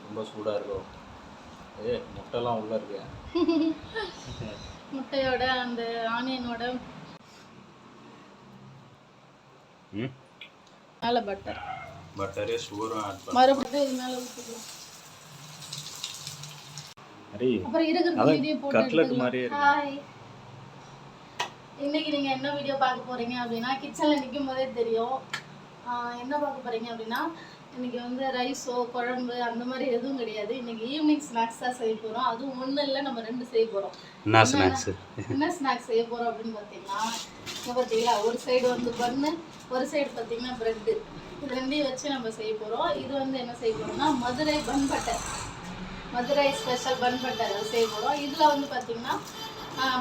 ரொம்ப சூடாக இருக்கும். முட்டைலாம் உள்ளே இருக்கு. முட்டையோட அந்த ஆனியனோட மேலே பட்டரு சுகரும் ஆட் பண்ணி மறுபடியும் இது மேலே ஊற்றிக்கலாம். அப்புறம் இருக்கிற வீடியோ போட்டு ஹாய். இன்னைக்கு நீங்கள் என்ன வீடியோ பார்க்க போகிறீங்க அப்படின்னா, கிச்சனில் நிற்கும் போதே தெரியும் என்ன பார்க்க போகிறீங்க அப்படின்னா, இன்றைக்கி வந்து ரைஸோ குழம்பு அந்த மாதிரி எதுவும் கிடையாது. இன்றைக்கி ஈவினிங் ஸ்நாக்ஸ் தான் செய்ய போகிறோம். அதுவும் ஒன்றும் இல்லை, நம்ம 2 செய்ய போகிறோம். என்ன ஸ்நாக்ஸ் செய்ய போகிறோம் அப்படின்னு பார்த்தீங்கன்னா, இங்கே பார்த்தீங்களா ஒரு சைடு வந்து பன்னு, ஒரு சைடு பார்த்தீங்கன்னா ப்ரெட்டு. இது 2ஐயும் வச்சு நம்ம செய்ய போகிறோம். இது வந்து என்ன செய்ய போகிறோம்னா Madurai bun butter, Madurai special bun butter செய்ய போகிறோம். இதில் வந்து பார்த்தீங்கன்னா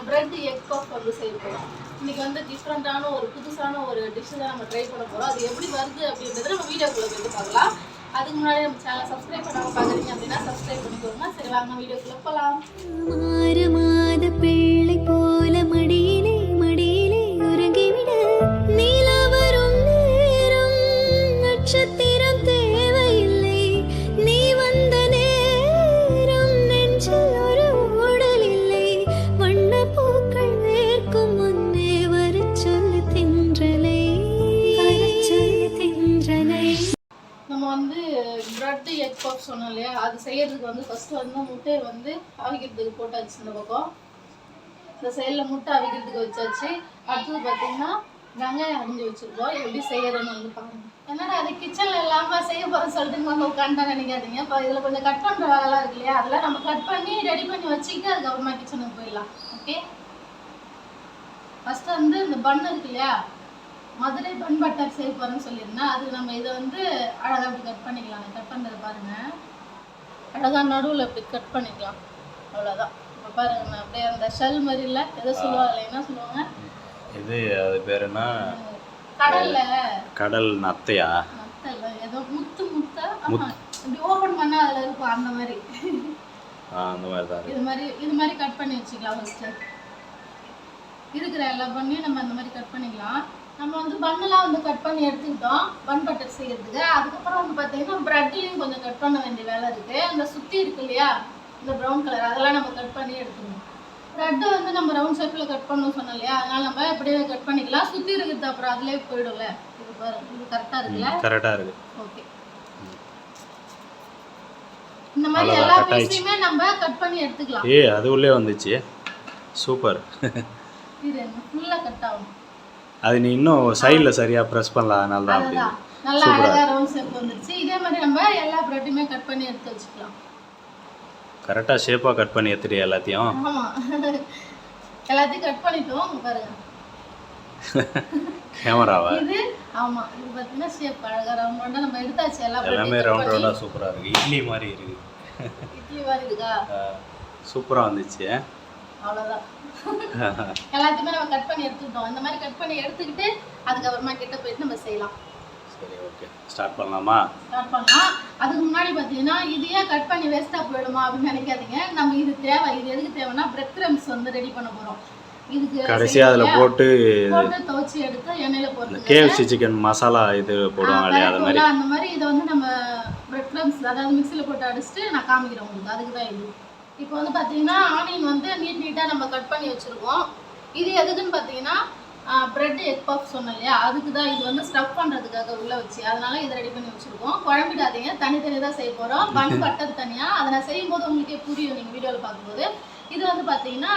ப்ரெட் எக் பஃப் வந்து செய்ய போகிறோம். இன்றைக்கி வந்து டிஃப்ரெண்ட்டான ஒரு புதுசான ஒரு டிஷ்ஷு தான் நம்ம ட்ரை பண்ண போகிறோம். அது எப்படி வருது அப்படின்றத நம்ம வீடியோக்குள்ளே போய்ட்டு பார்க்கலாம். அதுக்கு முன்னாடி நம்ம சேனலை சப்ஸ்கிரைப் பண்ணாமல் பார்க்குறீங்க அப்படின்னா சப்ஸ்கிரைப் பண்ணிக்கோங்க. சரி வாங்க வீடியோக்குள்ளே போகலாம். பிள்ளை போல மடியிலே மடியிலே உறங்கிவிட நீலா வரும் நேரம் நட்சத்திரம் தேவையில்லை, நீ வந்த நேரம் நெஞ்சில் ஒரு ஊடல் இல்லை, வண்ண பூக்கள் வேர்க்கும் முன்னே வர சொல்லு தென்றலை. நம்ம வந்து ப்ரெட் எக் பஃப் சொன்னோம் இல்லையா, அது செய்யறதுக்கு வந்து ஃபர்ஸ்ட் வந்து முட்டையை வந்து அவிக்கிறதுக்கு போட்டாச்சு. இந்த பக்கம் இந்த சைடில் முட்டை அவிக்கிறதுக்கு வச்சாச்சு. அடுத்தது பார்த்தீங்கன்னா வெங்காயம் அரிஞ்சு வச்சுருக்கோம். எப்படி செய்யறதுன்னு வந்து பாருங்க. என்னடா அது கிச்சனில் இல்லாமல் செய்ய போகிற சொல்லிட்டு வந்து உட்காந்துட்டா நினைக்காதீங்க. இப்போ இதில் கொஞ்சம் கட் பண்ணுற வேலைலாம் இருக்கு இல்லையா, அதெல்லாம் நம்ம கட் பண்ணி ரெடி பண்ணி வச்சுக்கிட்டு அதுக்கப்புறமா கிச்சனுக்கு போயிடலாம். ஓகே, ஃபஸ்ட்டு வந்து இந்த பன் இருக்கு இல்லையா, மதுரை பன் பட்டர் செய்ய போகிறேன்னு சொல்லியிருந்தேன். அது நம்ம இதை வந்து அழகாக இப்படி கட் பண்ணிக்கலாம். கட் பண்ணுறது பாருங்கள், அழகாக நடுவில் இப்படி கட் பண்ணிக்கலாம். அவ்வளோதான். இப்போ பாருங்க, அப்படியே அந்த ஷெல் மாதிரி இல்லை, எதோ சொல்லுவாங்க, என்ன சொல்லுவாங்க இது, அது பேர் என்ன, கடல் நத்தையா, நத்தைல ஏதோ முத்து முத்தா இப்படி ஓப்பன் பண்ணால் அதில் இருக்கும். அந்த மாதிரி அந்த மாதிரி தான் இது மாதிரி கட் பண்ணி வச்சுக்கலாம். ஃபஸ்ட்டு இருக்கிற எல்லா பண்ணியும் நம்ம அந்த மாதிரி கட் பண்ணிக்கலாம். நம்ம வந்து பன்னெல்லாம் வந்து கட் பண்ணி எடுத்துக்கிட்டோம் பன் பட்டர் செய்யறதுக்கு. அதுக்கப்புறம் வந்து பார்த்தீங்கன்னா ப்ரெட்லையும் கொஞ்சம் கட் பண்ண வேண்டிய வேலை இருக்குது. அந்த சுற்றி இருக்கு இல்லையா இந்த ப்ரௌன் கலர், அதெல்லாம் நம்ம கட் பண்ணி எடுத்துக்கணும். ப்ரெட்டு வந்து நம்ம ரவுண்ட் ஷேப்பில் கட் பண்ணணும் சொன்னோம் இல்லையா, அதனால் நம்ம எப்படியே கட் பண்ணிக்கலாம். சுற்றி இருக்கிறது அப்புறம் அதிலே போயிடும்ல. இது பாருங்க, இது கரெக்டாக இருக்குல்ல, கரெக்டாக இருக்கு. ஓகே, இந்த மாதிரி எல்லா பீஸையுமே நம்ம கட் பண்ணி எடுத்துக்கலாம். அது உள்ளே வந்துச்சு, சூப்பர். இது ஃபுல்லாக கட் ஆகும். அது நீ இன்னும் சைடில் சரியாக ப்ரெஸ் பண்ணலாம், அதனால தான் அப்படி நல்லா அழகாக ரவுண்ட் ஷேப் வந்துருச்சு. இதே மாதிரி நம்ம எல்லா ப்ரெட்டுமே கட் பண்ணி எடுத்து வச்சுக்கலாம். கரெக்டாக ஷேப்பாக கட் பண்ணி எடுத்துட்டு எல்லாத்தையும். ஆமாம், எல்லாத்தையும் கட் பண்ணிட்டோம். பாருங்க கேமராவா இது. ஆமாம், இது பார்த்தீங்கன்னா ஷேப் அழகாக ரவுண்டாக நம்ம எடுத்தாச்சு. எல்லாமே ரவுண்ட் ரவுண்டாக சூப்பராக இருக்குது. இட்லி மாதிரி இருக்குது. இட்லி மாதிரி இருக்கா, சூப்பராக வந்துச்சு. அவ்வளோதான். எல்லாத்தையுமே நம்ம கட் பண்ணி எடுத்துக்கிட்டோம். இந்த மாதிரி கட் பண்ணி எடுத்துக்கிட்டு அதுக்கப்புறமா கிட்ட போயிட்டு நம்ம செய்யலாம். சரி, ஓகே, ஸ்டார்ட் பண்ணலாமா? ஸ்டார்ட் பண்ணலாம். அதுக்கு முன்னாடி பார்த்தீங்கன்னா இது ஏன் கட் பண்ணி வேஸ்ட்டாக போயிடுமா அப்படின்னு நினைக்காதீங்க. நம்ம இது தேவை. இது எதுக்கு தேவைன்னா பிரெட் கிரம்ஸ் வந்து ரெடி பண்ண போகிறோம். இதுக்கு கடைசியாக அதில் போட்டு துவச்சி எடுத்து எண்ணெயில் போட்டு KFC சிக்கன் மசாலா இது போடுவாங்க இல்லையா, அது மாதிரி. அந்த மாதிரி இதை வந்து நம்ம பிரெட் கிரம்ஸ் அதாவது மிக்சியில் போட்டு அடிச்சுட்டு நான் காமிக்கிறேன் உங்களுக்கு. அதுக்கு தான் இது. இப்போ வந்து பார்த்தீங்கன்னா ஆனியன் வந்து நீட்டாக நம்ம கட் பண்ணி வச்சுருக்கோம். இது எதுக்குன்னு பார்த்தீங்கன்னா ப்ரெட் எக் பஃப் சொன்னோம் இல்லையா, அதுக்கு தான். இது வந்து ஸ்டஃப் பண்ணுறதுக்காக உள்ளே வச்சு, அதனால இதை ரெடி பண்ணி வச்சுருக்கோம். குழம்பிடாதீங்க, தனித்தனி தான் செய்ய போகிறோம். பன் பட்டர் தனியாக, அதை நான் செய்யும்போது உங்களுக்கே புரியும் நீங்கள் வீடியோவில் பார்க்கும்போது. இது வந்து பார்த்தீங்கன்னா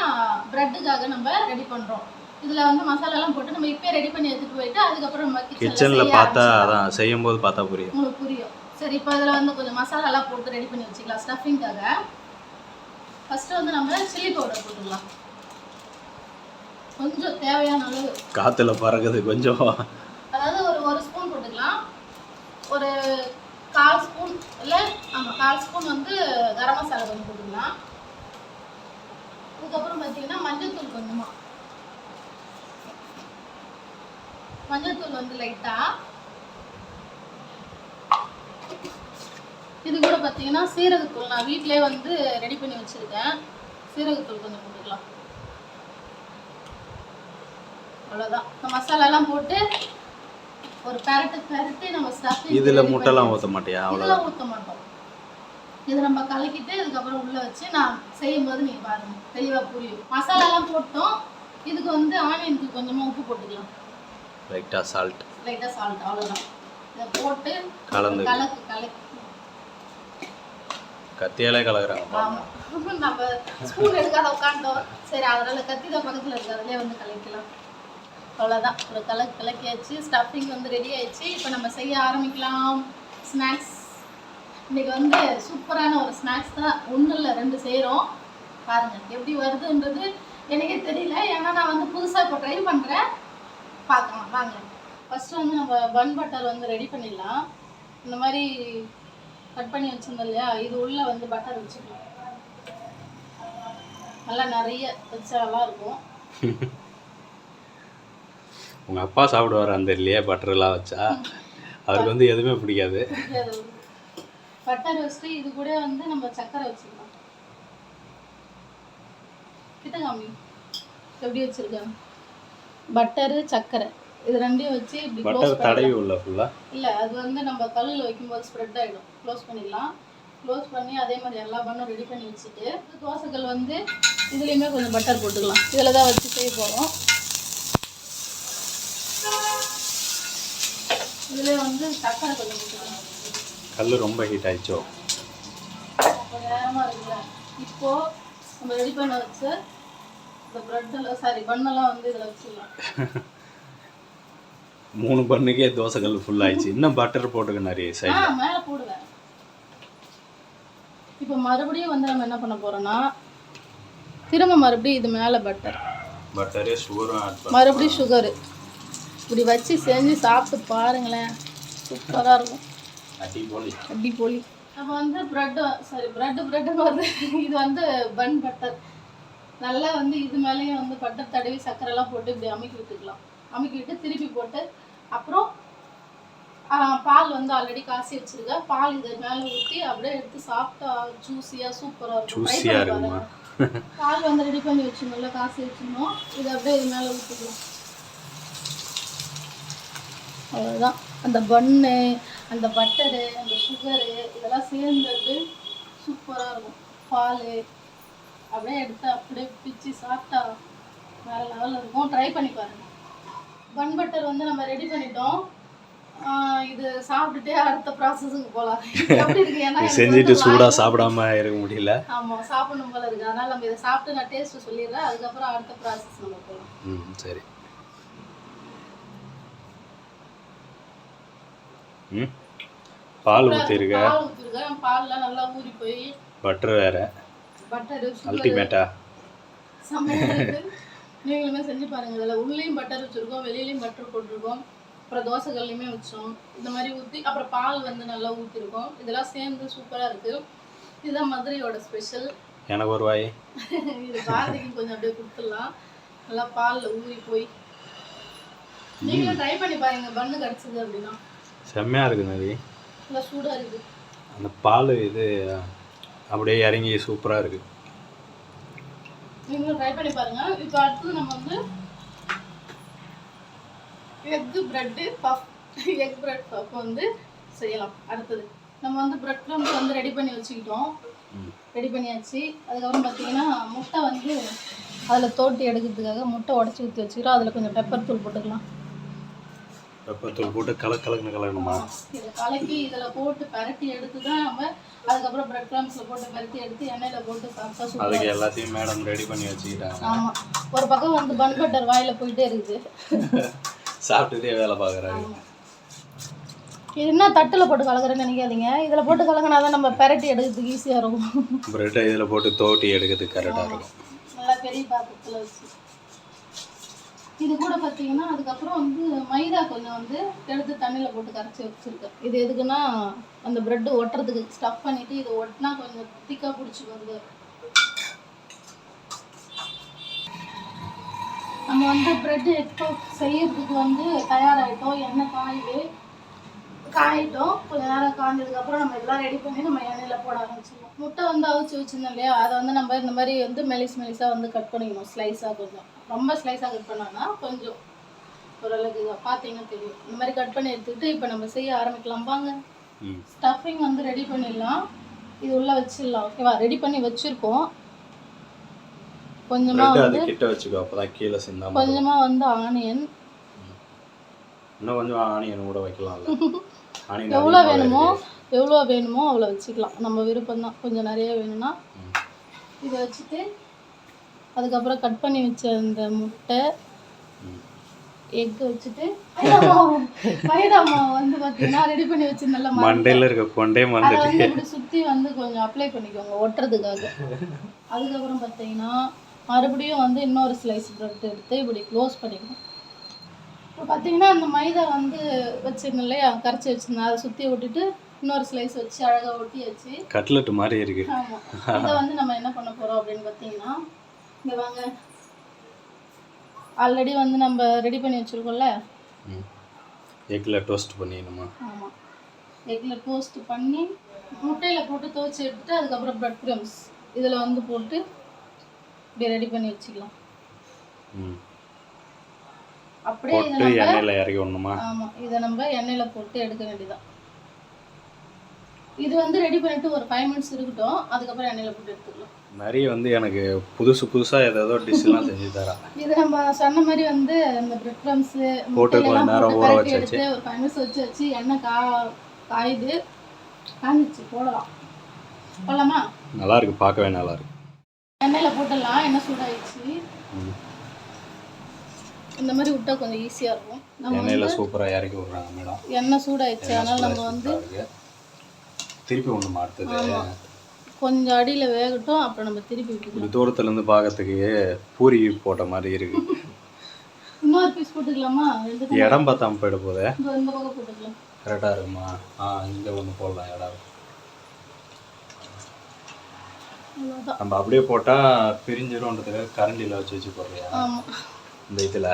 ப்ரெட்டுக்காக நம்ம ரெடி பண்ணுறோம். இதில் வந்து மசாலாலாம் போட்டு நம்ம இப்போ ரெடி பண்ணி எடுத்துகிட்டு போயிட்டு அதுக்கப்புறம் நம்ம கிச்சனில் பார்த்தா அதான் செய்யும்போது பார்த்தா புரியும், உங்களுக்கு புரியும். சரி, இப்போ இதில் வந்து கொஞ்சம் மசாலாலாம் போட்டு ரெடி பண்ணி வச்சுக்கலாம் ஸ்டஃபிங்காக. ஃபஸ்ட்டு வந்து நம்ம சில்லி பவுடர் போட்டுக்கலாம். கொஞ்சம் தேவையான அளவு, காற்றுல பறக்குது கொஞ்சம், அதாவது ஒரு ஸ்பூன் போட்டுக்கலாம். ஒரு 1/4 ஸ்பூன் இல்லை, ஆமாம் 1/4 ஸ்பூன் வந்து கரம் மசாலா கொஞ்சம் போட்டுக்கலாம். அதுக்கப்புறம் பார்த்தீங்கன்னா மஞ்சள்தூள் கொஞ்சமாக, மஞ்சள்தூள் வந்து லைட்டாக. இது கூட பார்த்தீங்கன்னா சீரகத்தூள் நான் வீட்டிலே வந்து ரெடி பண்ணி வச்சுருக்கேன். சீரகத்தூள் கொஞ்சம் போட்டுக்கலாம். அவ்வளோதான். இந்த மசாலாலாம் போட்டு ஒரு பரட்டு நம்ம ஸ்டஃபிங். இதில் முட்டைலாம் ஊற்ற மாட்டியா? அவ்வளோதான், ஊற்ற மாட்டோம். இதை நம்ம கலக்கிட்டு அதுக்கப்புறம் உள்ளே வச்சு நான் செய்யும்போது நீங்கள் பாருங்கள் தெளிவாக புரியும். மசாலாலாம் போட்டோம். இதுக்கு வந்து ஆனியனுக்கு கொஞ்சமாக உப்பு போட்டுக்கலாம், லைட்டாக சால்ட் அவ்வளோதான். இதை போட்டு கலந்து கலக்கி கத்தியாலே கலக்குறாங்க. ஆமாம், நம்ம ஸ்பூன் எடுக்காத உட்காண்டோம். சரி, அதனால் கத்தி தான் பக்கத்தில் இருக்குது, அதிலே வந்து கலக்கலாம். அவ்வளோதான், ஒரு கலக்கியாச்சு. ஸ்டஃபிங் வந்து ரெடி ஆயிடுச்சு. இப்போ நம்ம செய்ய ஆரம்பிக்கலாம். ஸ்நாக்ஸ் இன்றைக்கி வந்து சூப்பரான ஒரு ஸ்நாக்ஸ் தான். ஒன்றும் இல்லை, 2 செய்கிறோம். பாருங்கள் எப்படி வருதுன்றது எனக்கே தெரியல, ஏன்னா நான் வந்து புதுசாக இப்போ ட்ரை பண்ணுறேன். பார்க்கலாம் வாங்க. ஃபஸ்ட்டு வந்து நம்ம பன் பட்டர் வந்து ரெடி பண்ணிடலாம். இந்த மாதிரி கட் பண்ணி வச்சுருந்தோம் இல்லையா, இது உள்ளே வந்து பட்டர் வச்சுக்கலாம். நல்லா நிறைய வச்சா நல்லாயிருக்கும். உங்கள் அப்பா சாப்பிடுவார் அந்த இல்லையா பட்டர்லாம் வச்சா? அவருக்கு வந்து எதுவுமே பிடிக்காது. பட்டர் வச்சுட்டு இது கூட வந்து நம்ம சர்க்கரை வச்சுக்கலாம். கிட்டகாமி எப்படி வச்சிருக்கேன், பட்டரு சர்க்கரை இது ரெண்டையும் வச்சு இப்படி க்ளோஸ் தடவி உள்ள ஃபுல்லா இல்லை, அது வந்து நம்ம கல்லில் வைக்கும்போது ஸ்ப்ரெட் ஆகிடும். க்ளோஸ் பண்ணிடலாம். க்ளோஸ் பண்ணி அதே மாதிரி எல்லா பண்ணும் ரெடி பண்ணி வச்சுட்டு தோசைகள் வந்து இதுலேயுமே கொஞ்சம் பட்டர் போட்டுக்கலாம். இதில் தான் வச்சு செய்ய போகிறோம். இதில் வந்து சர்க்கரை கொஞ்சம் போட்டுக்கலாம். கல் ரொம்ப ஹீட் ஆயிடுச்சோ, கொஞ்சம் நேரமாக இருக்குல்ல. இப்போது நம்ம ரெடி பண்ண வச்சு இந்த ப்ரெட்டெல்லாம் பண்ணெல்லாம் வந்து இதில் வச்சிடலாம். 3 பண்ணுக்கே தோசைகள் ஃபுல் ஆயிடுச்சு. இன்னும் பட்டர் போட்டுக்க நிறைய சைடு மேலே போடுவேன். இப்போ மறுபடியும் வந்து நம்ம என்ன பண்ண போகிறோம்னா, திரும்ப மறுபடியும் இது மேலே பட்டரு சுகரும் ஆட் பண்ணி மறுபடியும் சுகரு இப்படி வச்சு செஞ்சு சாப்பிட்டு பாருங்களேன், சூப்பராக இருக்கும். அடிப்பொலி. நம்ம வந்து ப்ரெட்டு வருது. இது வந்து பன் பட்டர். நல்லா வந்து இது மேலேயும் வந்து பட்டர் தடவி சர்க்கரைலாம் போட்டு இப்படி அமுக்கி விட்டுக்கலாம். அமுக்கி விட்டு திருப்பி போட்டு அப்புறம் பால் வந்து ஆல்ரெடி காசி வச்சுருக்கேன். பால் இது மேலே ஊற்றி அப்படியே எடுத்து சாப்பிட்டா ஜூஸியாக சூப்பராக இருக்கும். பால் வந்து ரெடி பண்ணி வச்சுருந்தோம்ல, காசி வச்சுருந்தோம். இது அப்படியே இது மேலே ஊற்றிக்கலாம். அவ்வளோதான். அந்த பன்னு, அந்த பட்டரு, அந்த சுகரு இதெல்லாம் சேர்ந்தது சூப்பராக இருக்கும். பால் அப்படியே எடுத்து அப்படியே பிச்சு சாப்பிட்டா வேறு லெவலில் இருக்கும். ட்ரை பண்ணி பாருங்கள். பன் பட்டர் வந்து நம்ம ரெடி பண்ணிட்டோம். இது சாப்பிட்டுட்டே அடுத்த ப்ராசஸுக்கு போகலாம். எப்படி இருக்கு, ஏன்னா செஞ்சுட்டு சூடாக சாப்பிடாம இருக்க முடியல. ஆமாம், சாப்பிடணும் போல இருக்குது. அதனால் நம்ம இதை சாப்பிட்டு நான் டேஸ்ட்டு சொல்லிடுறேன். அதுக்கப்புறம் அடுத்த ப்ராசஸ் நம்ம போகலாம். சரி. பால் ஊற்றிருக்கேன். பால்லாம் நல்லா ஊறி போய் பட்டர் வேற, பட்டரு அல்டிமேட்டா நீங்களுமே செஞ்சு பாருங்க. இதில் உள்ளேயும் பட்டர் வச்சுருக்கோம், வெளியிலையும் பட்டர் போட்டிருக்கோம். அப்புறம் தோசைகள்லையுமே வச்சோம். இந்த மாதிரி ஊற்றி அப்புறம் பால் வந்து நல்லா ஊற்றிருக்கோம். இதெல்லாம் சேர்ந்து சூப்பராக இருக்குது. இதுதான் மதுரையோட ஸ்பெஷல். எனக்கு ஒரு வாய் இது பாரதிக்கு கொஞ்சம் அப்படியே கொடுத்துடலாம். நல்லா பாலில் ஊறி போய் நீங்களும் ட்ரை பண்ணி பாருங்க. பண்ணு கிடச்சிது அப்படின்னா செம்மையாக இருக்குது. நிறைய நல்லா சூடாக இருக்குது. அந்த பால் இது அப்படியே இறங்கி சூப்பராக இருக்குது. நீங்களும் ட்ரை பண்ணி பாருங்க. இப்போ அடுத்தது நம்ம வந்து எக் பிரெட் பஃப் வந்து செய்யலாம். அடுத்தது நம்ம வந்து பிரெட் க்ரம்ஸ் வந்து ரெடி பண்ணி வச்சுக்கிட்டோம். ரெடி பண்ணியாச்சு. அதுக்கப்புறம் பார்த்தீங்கன்னா முட்டை வந்து அதில் தோட்டி எடுக்கிறதுக்காக முட்டை உடச்சி ஊற்றி வச்சுக்கிறோம். அதில் கொஞ்சம் பெப்பர் தூள் போட்டுக்கலாம். பெப்பர் தூள் போட்டு கலக்கணுமா? இதை கலக்கி இதில் போட்டு பரட்டி எடுத்து தான் நம்ம அதுக்கப்புறம் பிரெட் க்ரம்ஸில் போட்டு பரட்டி எடுத்து எண்ணெயில் போட்டு சாப்பிட்டா சூப்பராக. அதுக்கு எல்லாத்தையும் மேடம் ரெடி பண்ணி வச்சுக்கிட்டாங்க. ஆமாம், ஒரு பக்கம் வந்து பன் பட்டர் வாயில் போயிட்டே இருக்குது. சாப்பிட்டுட்டே வேலை பார்க்குறாங்க. இது என்ன தட்டில் போட்டு கலக்குறேன்னு நினைக்காதீங்க. இதில் போட்டு கலக்கினா தான் நம்ம பரட்டி எடுக்கிறதுக்கு ஈஸியாக இருக்கும். பிரெட்டை இதில் போட்டு தோட்டி எடுக்கிறதுக்கு கரெக்டாக இருக்கும். நல்லா பெரிய பாத்திரத்தில் வச்சு இது கூட பார்த்தீங்கன்னா அதுக்கப்புறம் வந்து மைதா கொஞ்சம் வந்து எடுத்து தண்ணியில் போட்டு கரைச்சி வச்சுருக்கேன். இது எதுக்குன்னா அந்த ப்ரெட்டு ஒட்டுறதுக்கு ஸ்டஃப் பண்ணிவிட்டு இது ஒட்டினா கொஞ்சம் திக்காக பிடிச்சி வருது. நம்ம வந்து ப்ரெட்டு எப்போ செய்யறதுக்கு வந்து தயாராகிட்டோம். எண்ணெய் காயிட்டோம். கொஞ்சம் நேரம் காய்ஞ்சதுக்கப்புறம் நம்ம இதெல்லாம் ரெடி பண்ணி நம்ம எண்ணெயில் போட ஆரம்பிச்சிடலாம். முட்டை வந்து அவிச்சு வச்சுருந்தோம் இல்லையா, அதை வந்து நம்ம இந்த மாதிரி வந்து மெலிசாக வந்து கட் பண்ணிக்கணும். ஸ்லைஸாக கொஞ்சம் ரொம்ப ஸ்லைஸாக கட் பண்ணோன்னா கொஞ்சம் ஓரளவுக்கு இதை பார்த்தீங்கன்னா தெரியும். இந்த மாதிரி கட் பண்ணி எடுத்துக்கிட்டு இப்போ நம்ம செய்ய ஆரம்பிக்கலாம் வாங்க. ஸ்டஃபிங் வந்து ரெடி பண்ணிடலாம். இது உள்ள வச்சிடலாம். ஓகேவா? ரெடி பண்ணி வச்சிருக்கோம். கொஞ்சமா பிரெட் வந்து அது கிட்ட வச்சுக்கோ, அப்பதான் கீழே சிந்தாம. கொஞ்சமா வந்து ஆனியன், இன்னும் கொஞ்சம் ஆனியன் கூட வைக்கலாம்ல. ஆனியன் எவ்வளோ அதிகமாவே வேணுமோ இருக்கு. எவ்வளோ வேணுமோ அவ்வளோ வச்சுக்கலாம். நம்ம விருப்பம் தான். கொஞ்சம் நிறைய வேணும்னா இதை வச்சுட்டு அதுக்கப்புறம் கட் பண்ணி வச்ச அந்த முட்டை எக் வச்சுட்டு மைதா மாவு வந்து பார்த்தீங்கன்னா ரெடி பண்ணி வச்சிருந்தல மண்டையில் இருக்க கொண்டே அதை மறந்துட்டு. வந்து இப்படி சுற்றி வந்து கொஞ்சம் அப்ளை பண்ணிக்கோங்க ஒட்டுறதுக்காக. அதுக்கப்புறம் பார்த்தீங்கன்னா மறுபடியும் வந்து இன்னொரு ஸ்லைஸ் ப்ரெட் எடுத்து இப்படி க்ளோஸ் பண்ணிக்கணும். இப்போ பார்த்தீங்கன்னா அந்த மைதா வந்து வச்சுருந்தோம் இல்லையா, கரைச்சி வச்சுருந்தேன், அதை சுற்றி விட்டுட்டு இன்னொரு ஸ்லைஸ் வச்சு அழகாக ஒட்டி வச்சு கட்லெட் மாதிரி இருக்கு. ஆமாம். இதை வந்து நம்ம என்ன பண்ண போகிறோம் அப்படின்னு பார்த்தீங்கன்னா, இங்கே வாங்க, ஆல்ரெடி வந்து நம்ம ரெடி பண்ணி வச்சுருக்கோம்ல, எக்கில் டோஸ்ட் பண்ணிடணுமா? ஆமாம், எக்கில் டோஸ்ட் பண்ணி முட்டையில் போட்டு துவச்சி எடுத்துட்டு அதுக்கப்புறம் ப்ரெட் க்ரம்ஸ் இதில் வந்து போட்டு இப்படி ரெடி பண்ணி வச்சுக்கலாம். அப்படியே இதை போட்டு எண்ணெயில் இறக்கி விடணுமா? ஆமாம், இதை நம்ம எண்ணெயில் போட்டு எடுக்க வேண்டியதான். இது வந்து ரெடி பண்ணிட்டு ஒரு 5 மினிட்ஸ் இருக்கட்டும், அதுக்கப்புறம் எண்ணெயில் போட்டு எடுத்துக்கலாம். நிறைய வந்து எனக்கு புதுசாக ஏதோ டிஷ்லாம் செஞ்சு தரா. இது நம்ம சொன்ன மாதிரி வந்து இந்த பிரெட் க்ரம்ஸு போட்டு கொஞ்ச நேரம் ஊற வச்சு எடுத்து ஒரு 5 மினிட்ஸ் வச்சு எண்ணெய் காயுது, காஞ்சிச்சு, போடலாம். போடலாமா? நல்லா இருக்கு, பார்க்கவே நல்லா இருக்கு. எண்ணெயில் போட்டுடலாம். எண்ணெய் சூடாயிடுச்சு. இந்த மாதிரி விட்டா கொஞ்சம் ஈஸியாக இருக்கும். நம்ம எண்ணெயில் சூப்பராக இறக்கி விட்றாங்க மேடம். எண்ணெய் சூடாயிடுச்சு, அதனால் நம்ம வந்து திருப்பி ஒன்று மாட்டுது. கொஞ்சம் அடியில் வேகட்டும், அப்புறம் நம்ம திருப்பி விட்டுக்கலாம். தூரத்துலேருந்து பார்க்கறதுக்கு பூரி போட்ட மாதிரி இருக்கு. இன்னொரு பீஸ் போட்டுக்கலாமா? இடம் பார்த்தாம போயிட போதே. இந்த பக்கம் போட்டுக்கலாம். கரெக்டாக இருக்குமா? இங்கே ஒன்று போடலாம் இடம். அவ்வளோதான். நம்ம அப்படியே போட்டால் பிரிஞ்சிடும்ன்றதுக்காக கரண்டியில் வச்சு போடுறியா? ஆமாம், இந்த இதில்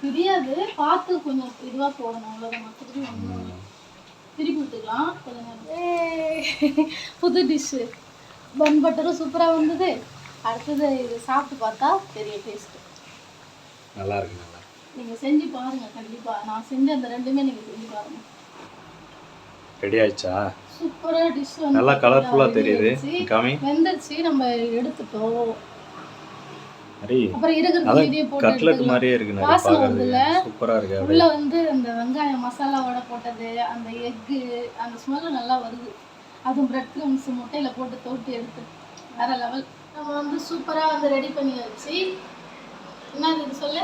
தெரியாது, பார்த்து கொஞ்சம் இதுவாக போடணும், அவ்வளோதான். மற்றபடி ஒன்றும் திருப்பி விட்டுக்கலாம். கொஞ்சம் புது டிஷ்ஷு பன் பட்டரும் சூப்பராக வந்தது. அடுத்தது இது சாப்பிட்டு பார்த்தா பெரிய டேஸ்ட்டு. நல்லா இருக்கு. நல்லா நீங்கள் செஞ்சு பாருங்கள் கண்டிப்பாக. நான் செஞ்ச அந்த ரெண்டுமே நீங்கள் செஞ்சு பாருங்கள். ரெடி ஆயிடுச்சா? சூப்பராக டிஷ் வந்து நல்லா கலர்ஃபுல்லாக தெரியுது. காமி வெந்துருச்சு, நம்ம எடுத்துட்டோம். சரி, அப்புறம் இருக்கிறது இதே போட்டு கட்லெட் மாதிரியே இருக்கு. வாசனை வருதுல்ல, சூப்பராக இருக்கு. உள்ள வந்து அந்த வெங்காயம் மசாலாவோட போட்டது, அந்த எக்கு, அந்த ஸ்மெல்லு நல்லா வருது. அதுவும் பிரெட் க்ரம்ஸ் முட்டையில் போட்டு தொட்டு எடுத்து வேற லெவல். நம்ம வந்து சூப்பராக வந்து ரெடி பண்ணி வச்சு என்ன இது சொல்லு,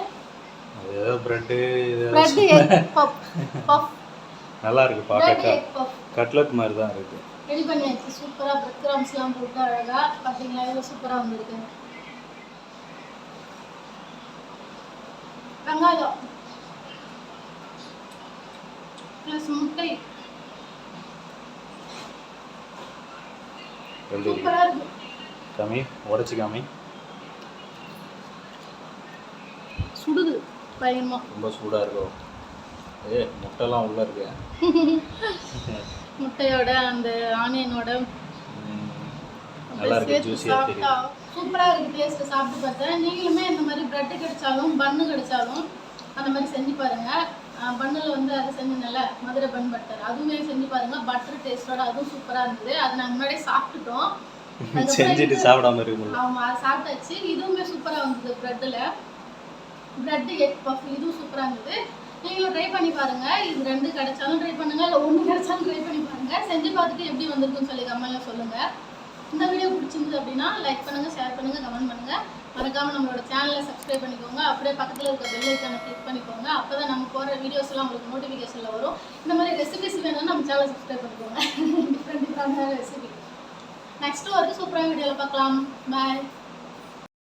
ஏதோ பிரெட்டு எக் பஃப் பஃப் நல்லா இருக்கு பார்க்க. எக் பஃப் கட்லெட் மாதிரி தான் இருக்கு. ரெடி பண்ணியாச்சு. சூப்பராக பிரெட் க்ரம்ஸ்லாம் போட்டு அழகாக பார்த்தீங்களா, எவ்வளோ சூப்பராக வந்துருக்கு. வெங்காயம் ப்ளஸ் முட்டை சூப்பராக இருக்கு. காமி, உடச்சி காமி. சுடுது பயமா, ரொம்ப சூடாக இருக்கும். முட்டைலாம் உள்ளே இருக்கு. முட்டையோட அந்த ஆனியனோட நல்லா இருக்கு, ஜூஸியாக தெரியும். சூப்பராக இருக்குது டேஸ்ட்டு. சாப்பிட்டு பார்த்தேன். நீங்களுமே இந்த மாதிரி ப்ரெட்டு கிடைச்சாலும் பன்னு கிடைச்சாலும் அந்த மாதிரி செஞ்சு பாருங்கள். பன்னில் வந்து அதை செஞ்சுனல மதுரை பன் பட்டர், அதுவுமே செஞ்சு பாருங்கள். பட்டர் டேஸ்ட்டோட அதுவும் சூப்பராக இருந்தது. அதை நாங்கள் முன்னாடியே சாப்பிட்டுட்டோம். செஞ்சுட்டு சாப்பிடாம இருக்கு. ஆமாம், அது சாப்பிட்டாச்சு. இதுவுமே சூப்பராக வந்தது. ப்ரெட்டில் ப்ரெட்டு எக் பஃப் இதுவும் சூப்பராக இருந்தது. நீங்களும் ட்ரை பண்ணி பாருங்கள். இது 2 கிடைச்சாலும் ட்ரை பண்ணுங்கள், இல்லை 1 கிடைச்சாலும் ட்ரை பண்ணி பாருங்கள். செஞ்சு பார்த்துட்டு எப்படி வந்திருக்குன்னு சொல்லி கமெண்ட்டில் சொல்லுங்கள். இந்த வீடியோ பிடிச்சிருந்தது அப்படின்னா லைக் பண்ணுங்கள், ஷேர் பண்ணுங்கள், கமெண்ட் பண்ணுங்கள். மறக்காமல் நம்மளோட சேனலை சப்ஸ்கிரைப் பண்ணிக்கோங்க. அப்படியே பக்கத்தில் இருக்க பெல் ஐக்கானை கிளிக் பண்ணிக்கோங்க. அப்போ தான் நம்ம போகிற வீடியோஸ் எல்லாம் உங்களுக்கு நோட்டிஃபிகேஷனில் வரும். இந்த மாதிரி ரெசிபிஸ் வேணும்னா நம்ம சேனலை சப்ஸ்கிரைப் பண்ணிக்கோங்க. டிஃப்ரெண்டான ரெசிபி. நெக்ஸ்ட்டு ஒரு சூப்பரான வீடியோவில் பார்க்கலாம். பாய்.